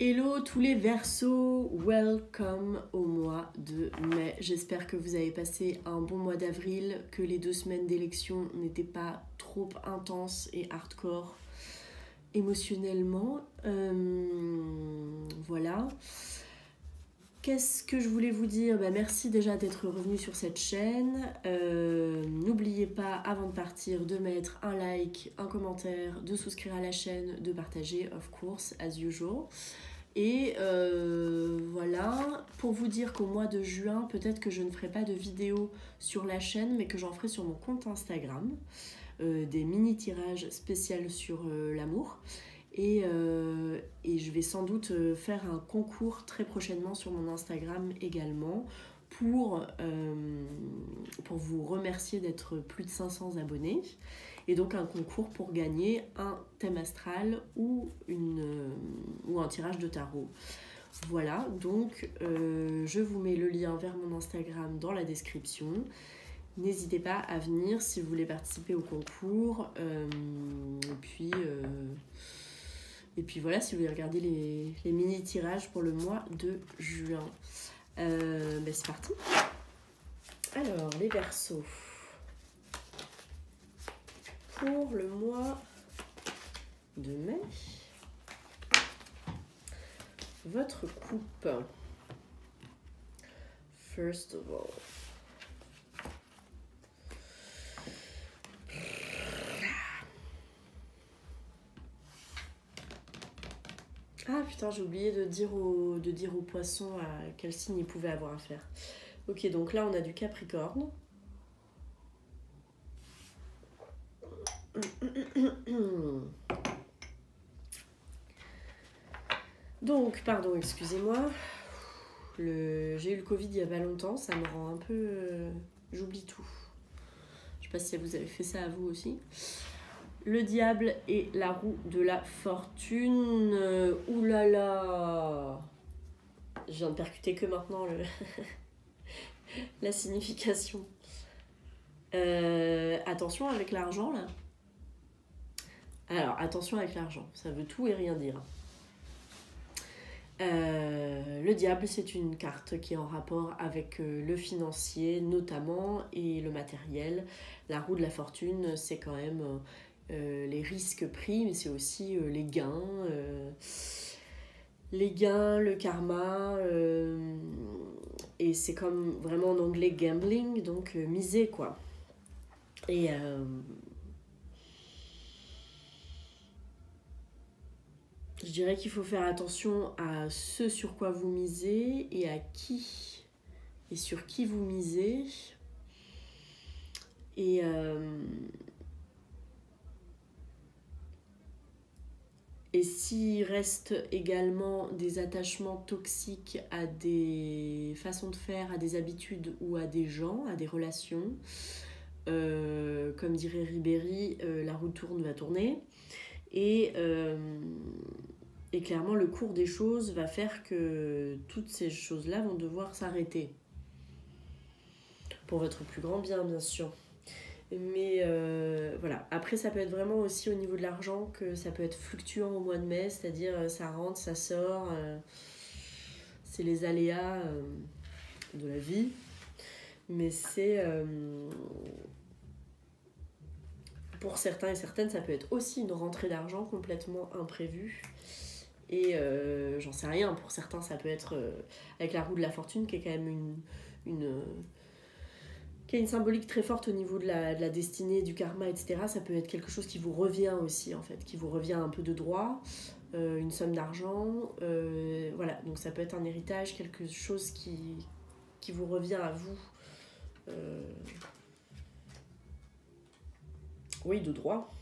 Hello tous les Verseaux, welcome au mois de mai. J'espère que vous avez passé un bon mois d'avril, que les 2 semaines d'élection n'étaient pas trop intenses et hardcore émotionnellement. Voilà. Qu'est-ce que je voulais vous dire ? Merci déjà d'être revenu sur cette chaîne. N'oubliez pas, avant de partir, de mettre un like, un commentaire, de souscrire à la chaîne, de partager, of course, as usual. Et voilà, pour vous dire qu'au mois de juin, peut-être que je ne ferai pas de vidéo sur la chaîne, mais que j'en ferai sur mon compte Instagram, des mini-tirages spéciaux sur l'amour. Et je vais sans doute faire un concours très prochainement sur mon Instagram également pour vous remercier d'être plus de 500 abonnés. Et donc un concours pour gagner un thème astral ou un tirage de tarot. Voilà, donc je vous mets le lien vers mon Instagram dans la description. N'hésitez pas à venir si vous voulez participer au concours. Et puis voilà, si vous voulez regarder les mini-tirages pour le mois de juin. C'est parti. Alors, les Verseaux. Pour le mois de mai, votre coupe. First of all. Ah putain, j'ai oublié de dire aux poissons à quel signe ils pouvaient avoir affaire. Ok, donc là on a du Capricorne. Donc, pardon, excusez-moi. J'ai eu le Covid il y a pas longtemps, ça me rend un peu... j'oublie tout. Je sais pas si vous avez fait ça à vous aussi. Le diable et la roue de la fortune. Ouh là là. Je viens de percuter que maintenant la signification. Attention avec l'argent là. Alors attention avec l'argent, ça veut tout et rien dire. Le diable, c'est une carte qui est en rapport avec le financier notamment et le matériel. La roue de la fortune, c'est quand même les risques pris, mais c'est aussi les gains, le karma, et c'est comme vraiment en anglais gambling, donc miser quoi. Et je dirais qu'il faut faire attention à ce sur quoi vous misez et à qui et sur qui vous misez. Et s'il reste également des attachements toxiques à des façons de faire, à des habitudes ou à des gens, à des relations, comme dirait Ribéry, la roue tourne va tourner. Et clairement, le cours des choses va faire que toutes ces choses-là vont devoir s'arrêter. Pour votre plus grand bien, bien sûr. Mais voilà. Après, ça peut être vraiment aussi au niveau de l'argent que ça peut être fluctuant au mois de mai, c'est-à-dire ça rentre, ça sort. C'est les aléas de la vie. Mais c'est... pour certains et certaines, ça peut être aussi une rentrée d'argent complètement imprévue. Et j'en sais rien, pour certains, ça peut être avec la roue de la fortune qui est quand même qui a une symbolique très forte au niveau de la destinée, du karma, etc. Ça peut être quelque chose qui vous revient aussi, en fait, qui vous revient un peu de droit, une somme d'argent, voilà. Donc ça peut être un héritage, quelque chose qui vous revient à vous. Oui, de droit.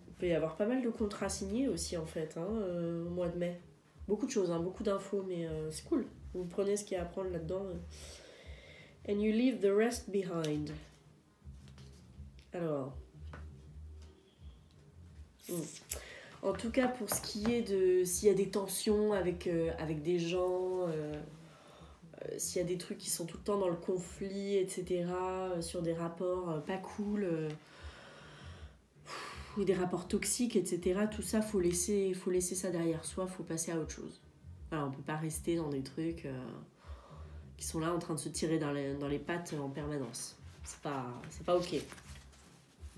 Il peut y avoir pas mal de contrats signés aussi, en fait, au mois de mai. Beaucoup de choses, beaucoup d'infos, mais c'est cool. Vous prenez ce qu'il y a à prendre là-dedans. And you leave the rest behind. Alors. En tout cas, pour ce qui est de... s'il y a des tensions avec des gens, s'il y a des trucs qui sont tout le temps dans le conflit, etc., sur des rapports pas cool... ou des rapports toxiques, etc. Tout ça, faut laisser ça derrière soi, faut passer à autre chose. Voilà, on peut pas rester dans des trucs qui sont là en train de se tirer dans les pattes en permanence. C'est pas ok.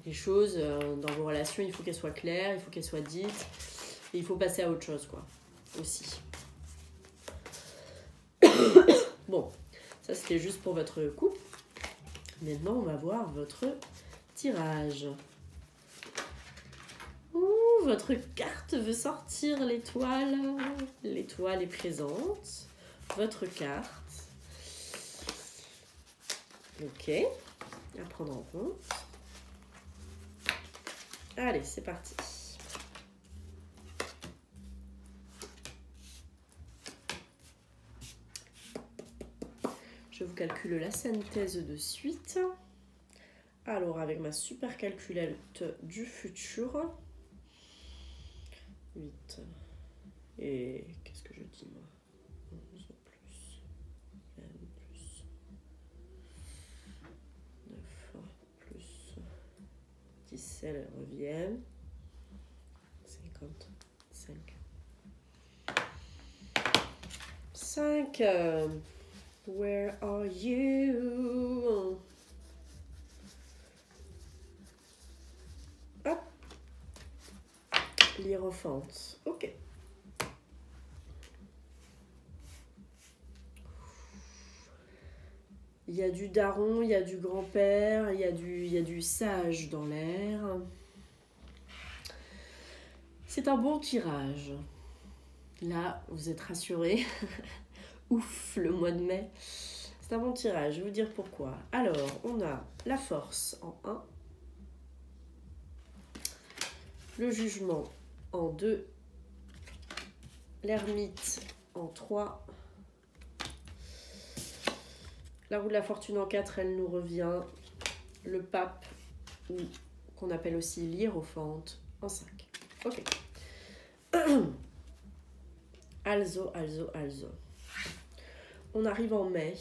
Les choses dans vos relations, il faut qu'elles soient claires, il faut qu'elles soient dites, et il faut passer à autre chose, quoi, aussi. Bon, ça c'était juste pour votre couple. Maintenant, on va voir votre tirage. Ouh, votre carte veut sortir l'étoile. L'étoile est présente. Votre carte. Ok, à prendre en compte. Allez, c'est parti. Je vous calcule la synthèse de suite. Alors, avec ma super calculette du futur. 8. Et qu'est-ce que je dis, moi? 11 plus. N plus. 9 plus. 10, elles reviennent. 55. 5. Where are you? Hop. L'Hiérophante. Ok. Il y a du daron, il y a du grand-père, il y a du sage dans l'air. C'est un bon tirage. Là, vous êtes rassurés. Ouf, le mois de mai. C'est un bon tirage, je vais vous dire pourquoi. Alors, on a la force en 1. Le jugement en 2. L'ermite en 3. La roue de la fortune en 4, elle nous revient. Le pape, ou qu'on appelle aussi l'hiérophante, en 5. Ok. Also. On arrive en mai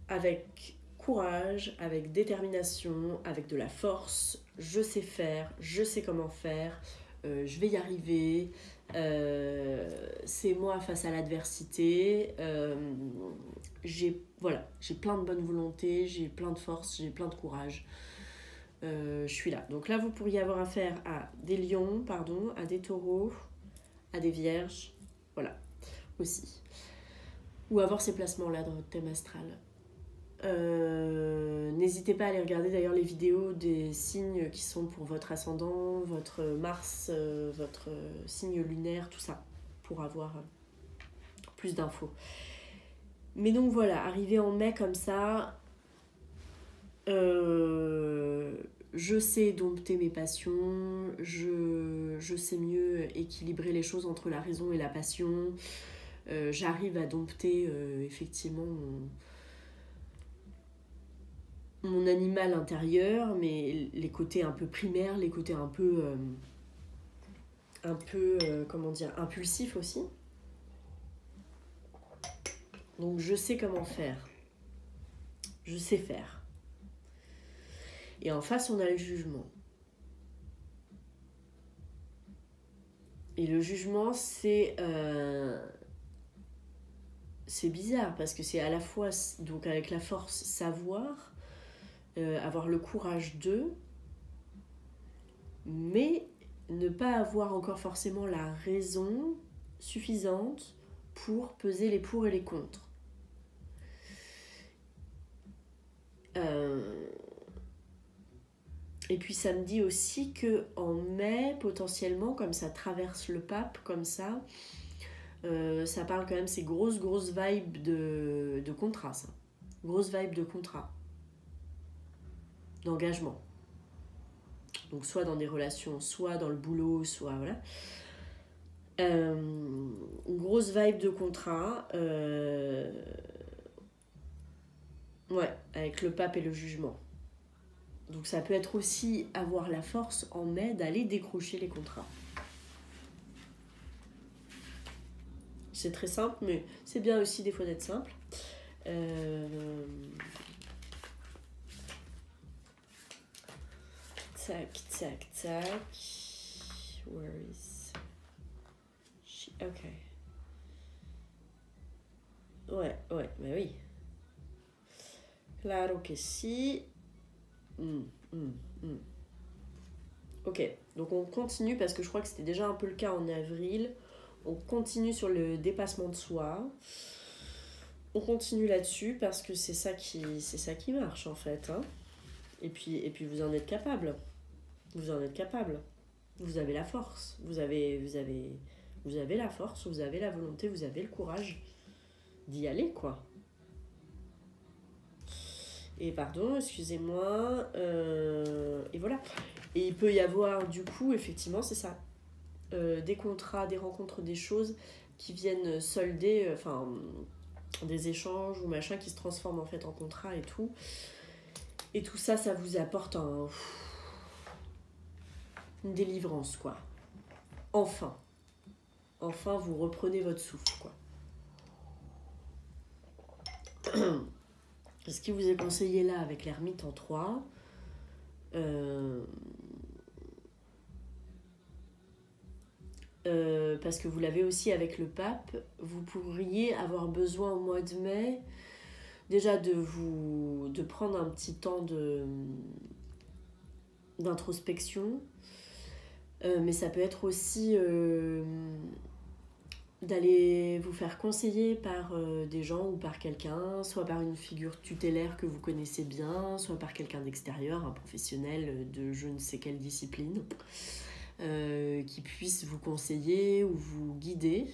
avec courage, avec détermination, avec de la force. Je sais faire, je sais comment faire, je vais y arriver. C'est moi face à l'adversité. J'ai plein de bonne volonté, j'ai plein de force, j'ai plein de courage. Je suis là. Donc là, vous pourriez avoir affaire à des lions, à des taureaux, à des vierges, voilà, aussi. Ou avoir ces placements-là dans votre thème astral. N'hésitez pas à aller regarder d'ailleurs les vidéos des signes qui sont pour votre ascendant, votre Mars, votre signe lunaire, tout ça, pour avoir plus d'infos. Mais donc voilà, arrivé en mai comme ça, je sais dompter mes passions, je sais mieux équilibrer les choses entre la raison et la passion. J'arrive à dompter effectivement mon animal intérieur, mais les côtés un peu primaires, les côtés un peu comment dire, impulsifs aussi. Donc je sais comment faire. Je sais faire. Et en face, on a le jugement. Et le jugement, c'est bizarre parce que c'est à la fois, donc avec la force, savoir, avoir le courage de, mais ne pas avoir encore forcément la raison suffisante pour peser les pour et les contre. Et puis ça me dit aussi que en mai, potentiellement, comme ça traverse le pape, comme ça parle quand même, c'est grosse vibe de contrat, ça. Grosse vibe de contrat. D'engagement. Donc soit dans des relations, soit dans le boulot, soit voilà. Grosse vibe de contrat. Ouais, avec le pape et le jugement. Donc ça peut être aussi avoir la force en mai d'aller décrocher les contrats. C'est très simple, mais c'est bien aussi des fois d'être simple. Tac, tac, tac. Where is she? Ok. Ouais, bah oui. Claro que si. Ok, donc on continue parce que je crois que c'était déjà un peu le cas en avril. On continue sur le dépassement de soi. On continue là-dessus parce que c'est ça qui marche en fait. Hein. Et puis vous en êtes capable. Vous en êtes capable. Vous avez la force. Vous avez la force, vous avez la volonté, vous avez le courage d'y aller, quoi. Et pardon, excusez-moi. Et voilà. Et il peut y avoir, du coup, effectivement, c'est ça. Des contrats, des rencontres, des choses qui viennent solder, enfin, des échanges ou machin qui se transforment en fait en contrat et tout. Et tout ça, ça vous apporte une délivrance, quoi. Enfin, vous reprenez votre souffle, quoi. Ce qui vous est conseillé là avec l'ermite en 3, parce que vous l'avez aussi avec le pape, vous pourriez avoir besoin au mois de mai déjà de prendre un petit temps d'introspection, mais ça peut être aussi d'aller vous faire conseiller par des gens ou par quelqu'un, soit par une figure tutélaire que vous connaissez bien, soit par quelqu'un d'extérieur, un professionnel de je ne sais quelle discipline, qui puisse vous conseiller ou vous guider.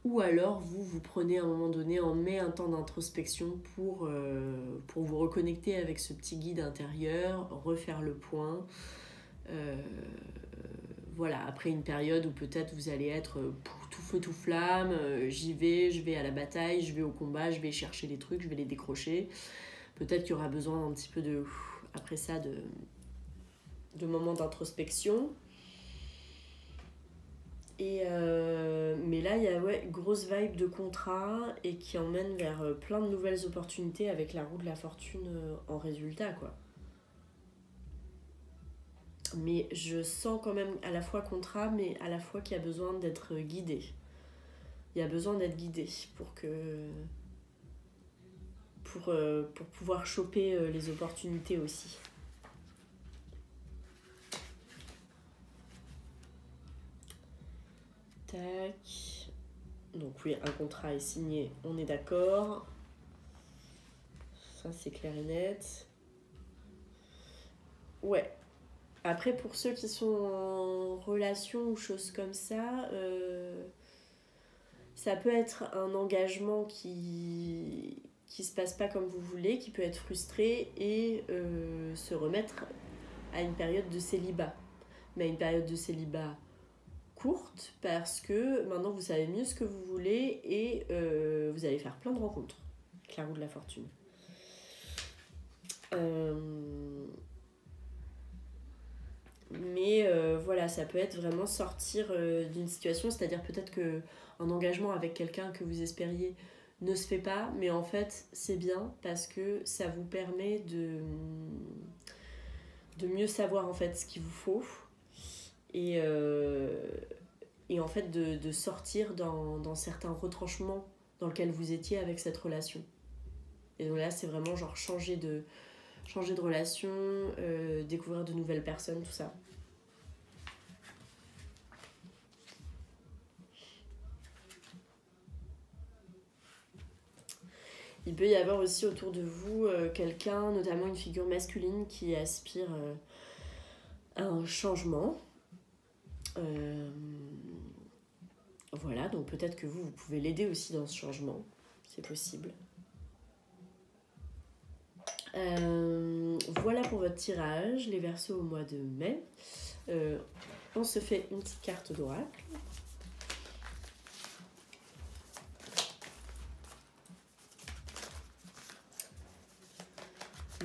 Ou alors vous prenez à un moment donné en mai un temps d'introspection pour vous reconnecter avec ce petit guide intérieur, refaire le point. Voilà, après une période où peut-être vous allez être tout feu tout flamme, je vais à la bataille, je vais au combat, je vais chercher les trucs, je vais les décrocher. Peut-être qu'il y aura besoin un petit peu après ça de moments d'introspection. Mais là, il y a grosse vibe de contrat et qui emmène vers plein de nouvelles opportunités avec la roue de la fortune en résultat, quoi. Mais je sens quand même à la fois contrat, mais à la fois qu'il y a besoin d'être guidé. Il y a besoin d'être guidé pour pouvoir choper les opportunités aussi. Tac. Donc oui, un contrat est signé, on est d'accord. Ça, c'est clair et net. Ouais. Après, pour ceux qui sont en relation ou choses comme ça peut être un engagement qui se passe pas comme vous voulez, qui peut être frustré et se remettre à une période de célibat. Mais à une période de célibat courte, parce que maintenant vous savez mieux ce que vous voulez et vous allez faire plein de rencontres. La roue de la fortune. Mais voilà, ça peut être vraiment sortir d'une situation, c'est-à-dire peut-être qu'un engagement avec quelqu'un que vous espériez ne se fait pas, mais en fait c'est bien parce que ça vous permet de mieux savoir en fait ce qu'il vous faut et en fait de sortir dans certains retranchements dans lesquels vous étiez avec cette relation. Et donc là c'est vraiment genre changer de relation, découvrir de nouvelles personnes, tout ça. Il peut y avoir aussi autour de vous quelqu'un, notamment une figure masculine qui aspire à un changement. Voilà, donc peut-être que vous pouvez l'aider aussi dans ce changement. C'est possible. Voilà pour votre tirage, les Verseaux au mois de mai. On se fait une petite carte d'oracle.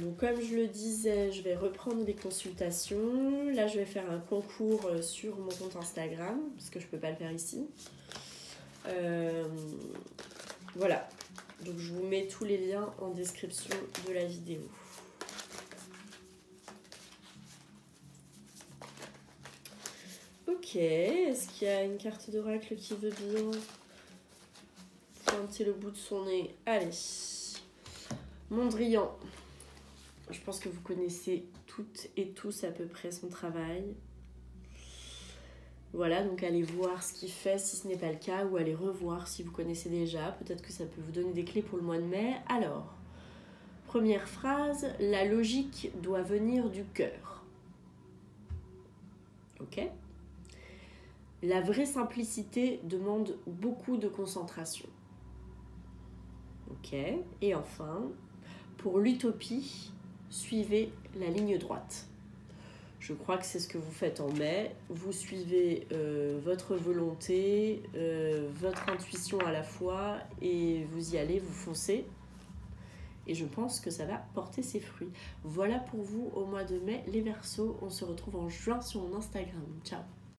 Donc comme je le disais, je vais reprendre les consultations. Là, je vais faire un concours sur mon compte Instagram, parce que je ne peux pas le faire ici. Voilà. Donc je vous mets tous les liens en description de la vidéo. Ok, est-ce qu'il y a une carte d'oracle qui veut bien pointer le bout de son nez? Allez, Mondrian. Je pense que vous connaissez toutes et tous à peu près son travail. Voilà, donc allez voir ce qu'il fait si ce n'est pas le cas, ou allez revoir si vous connaissez déjà. Peut-être que ça peut vous donner des clés pour le mois de mai. Alors, première phrase, la logique doit venir du cœur. Ok ? La vraie simplicité demande beaucoup de concentration. Ok ? Et enfin, pour l'utopie, suivez la ligne droite. Je crois que c'est ce que vous faites en mai. Vous suivez votre volonté, votre intuition à la fois, et vous y allez, vous foncez. Et je pense que ça va porter ses fruits. Voilà pour vous au mois de mai, les Verseaux. On se retrouve en juin sur mon Instagram. Ciao!